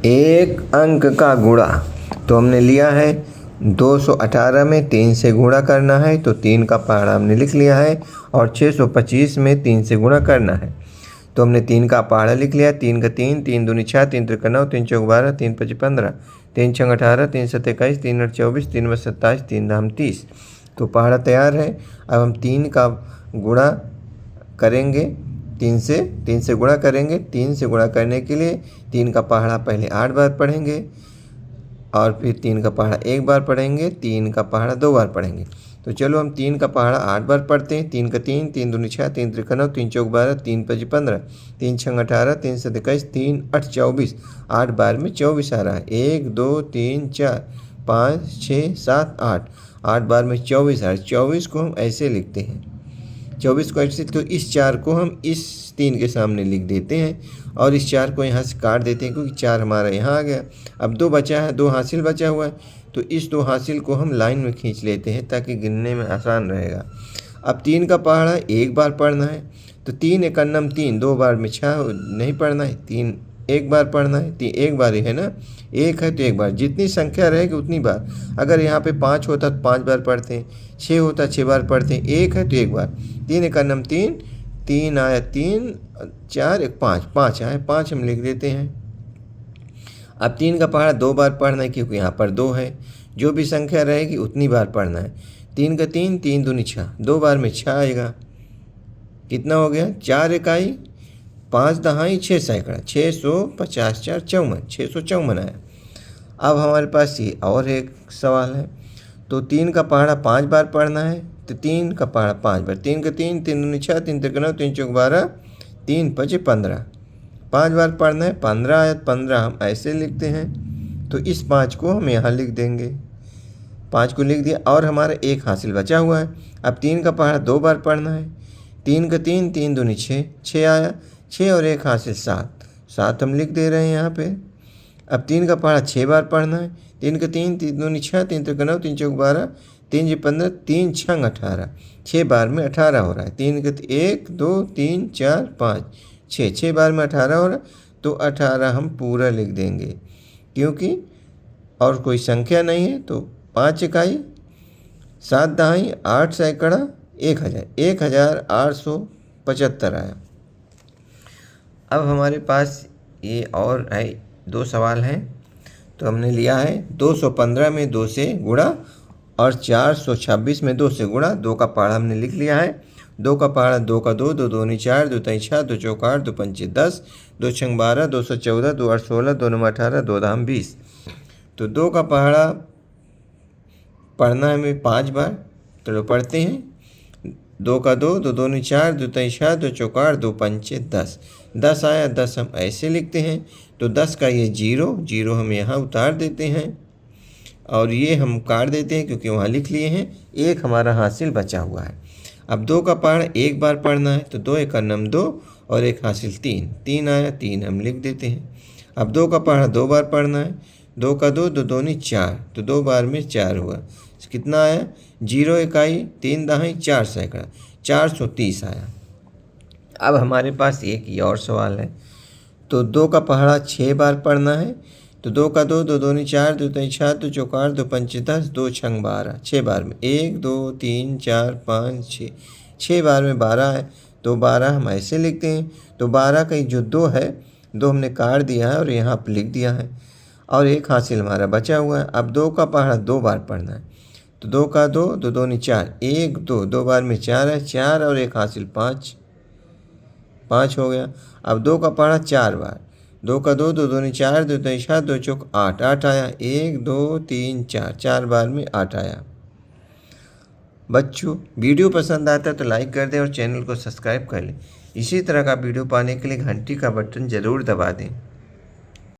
एक अंक का गुणा, तो हमने लिया है 218 में 3 से गुणा करना है, तो 3 का पहाड़ा हमने लिख लिया है। और 625 में 3 से गुणा करना है, तो हमने 3 का पहाड़ा लिख लिया। 3 का 3, 3 दूनी 6, 3 त्रिक 9, 3 चौक 12, 3 पची 15, 3 छंग 18, 3 सत 21, 3 8 24, 3 बस 27, 3 धाम 30। तो पहाड़ा तैयार है। अब हम 3 का गुणा करेंगे, 3 से गुणा करेंगे। 3 से गुणा करने के लिए 3 का पहाड़ा पहले 8 बार पढ़ेंगे और फिर 3 का पहाड़ा 1 बार पढ़ेंगे, 3 का पहाड़ा 2 बार पढ़ेंगे। तो चलो हम 3 का पहाड़ा 8 बार पढ़ते हैं। 3 का 3, 3 दूनी 6, 3 त्रिक 9, 3 चौक 12, 3 पची 15, 3 छंग 18, 3 सत 21, 3 8 24। 8 बार में 24 आ रहा है। 1 2 3 4 5 6 7 8, 8 बार में 24 आ रहा है। 24 को हम ऐसे लिखते हैं, 24 को ऐसे, तो इस 4 को हम इस 3 के सामने लिख देते हैं और इस 4 को यहाँ से काट देते हैं, क्योंकि 4 हमारा यहाँ आ गया। अब 2 बचा है, 2 हासिल बचा हुआ है, तो इस 2 हासिल को हम लाइन में खींच लेते हैं ताकि गिनने में आसान रहेगा। अब 3 का पहाड़ा 1 बार पढ़ना है, तो 3 एक अन्नम 3, 2 बार में 6 नहीं पढ़ना है, 3 1 बार पढ़ना है। 3 1 बार ही है ना, 1 है तो 1 बार, जितनी संख्या रहेगी उतनी बार। अगर यहाँ पे 5 होता तो 5 बार पढ़ते हैं, 6 होता 6 बार पढ़ते हैं, 1 है तो 1 बार। 3 एक अन्नम 3, 3 आया 3, 4 1 5, 5 आया 5 हम लिख देते हैं। अब 3 का पहाड़ा 2 बार पढ़ना है, क्योंकि यहाँ पर 2 है। जो भी संख्या रहेगी उतनी बार पढ़ना है। 3 का 3, 3 दूनी 6, 2 बार में 6 आएगा। कितना हो गया? 4 इकाई 5 दहाई 6 सैकड़ा, 650 4 54, 654 आया। अब हमारे पास ये और एक सवाल है। तो 3 का पहाड़ा 5 बार पढ़ना है, तो 3 का पहाड़ा 5 बार। 3 का 3, 3 दूनी 6, 3 त्रिक 9, 3 चौक 12, 3 पचे 15, 5 बार पढ़ना है। 15 आया, 15 हम ऐसे लिखते हैं, तो इस 5 को हम यहाँ लिख देंगे। 5 को लिख दिया और हमारा 1 हासिल बचा हुआ है। अब 3 का पहाड़ा 2 बार पढ़ना है। 3 का 3, 3 दूनी 6, 6 आया, 6 और 1 हासिल 7, 7 हम लिख दे रहे हैं यहाँ पे। अब 3 का पहाड़ा 6 बार पढ़ना है। 3 का 3, 3 दूनी 6, 3 त्रिक 9, 3 चौक 12, 3 जी 15, 3 छंग 18, 6 बार में 18 हो रहा है। 3 का 1 2 3 4 5 6, 6 बार में 18 हो रहा है, तो 18 हम पूरा लिख देंगे, क्योंकि और कोई संख्या नहीं है। तो 5 इकाई 7 दहाई 8 सैकड़ा 1000, 1875 आया। अब हमारे पास ये और है 2 सवाल हैं। तो हमने लिया है 215 में 2 से गुणा और 426 में 2 से गुणा। 2 का पहाड़ा हमने लिख लिया है। 2 का पहाड़ा 2 का 2, 2 दूनी 4, 2 तई 6, 2 चौक 8, 2 पंचे 10, 2 छंग 12, 214, 2 8 16, 2 9 18, 2 धाम 20। तो 2 का पहाड़ा पढ़ना है हमें 5 बार, चलो पढ़ते हैं। 2 का 2, 2 दूनी 4, 2 तई 6, 2 चौक 8, 2 पंचे 10, 10 आया, 10 हम ऐसे लिखते हैं। तो 10 का ये 0 हम यहाँ उतार देते हैं और ये हम काट देते हैं, क्योंकि वहाँ लिख लिए हैं। 1 हमारा हासिल बचा हुआ है। अब 2 का पहाड़ा 1 बार पढ़ना है, तो 2 एक अन्नम 2 और 1 हासिल 3, 3 आया, 3 हम लिख देते हैं। अब 2 का पहाड़ा 2 बार पढ़ना है। 2 का 2, 2 दूनी 4, तो 2 बार में 4 हुआ, कितना आया? 0 इकाई 3 दहाई 4 सैकड़ा, 430 आया। अब हमारे पास एक ये और सवाल है। तो 2 का पहाड़ा 6 बार पढ़ना है। तो 2 का 2, 2 दूनी 4, 2 तई 6, 2 चौक 8, 2 पंचे 10, 2 छंग 12, 6 बार में 1 2 3 4 5 6, 6 बार में 12 है, तो 12 हम ऐसे लिखते हैं। तो 12 का जो 2 है, 2 हमने काट दिया है और यहाँ पर लिख दिया है और 1 हासिल हमारा बचा हुआ है। अब 2 का पहाड़ा 2 बार पढ़ना है। तो 2 का 2, 2 दूनी 4, 1 2, 2 बार में 4 है, 4 और 1 हासिल 5, 5 हो गया। अब 2 का पहाड़ा 4 बार। 2 का 2, 2 दूनी 4, 2 तई 7, 2 चौक 8, 8 आया, 1 2 3 4, 4 बार में 8 आया। बच्चों, वीडियो पसंद आता है तो लाइक कर दें और चैनल को सब्सक्राइब कर लें। इसी तरह का वीडियो पाने के लिए घंटी का बटन ज़रूर दबा दें।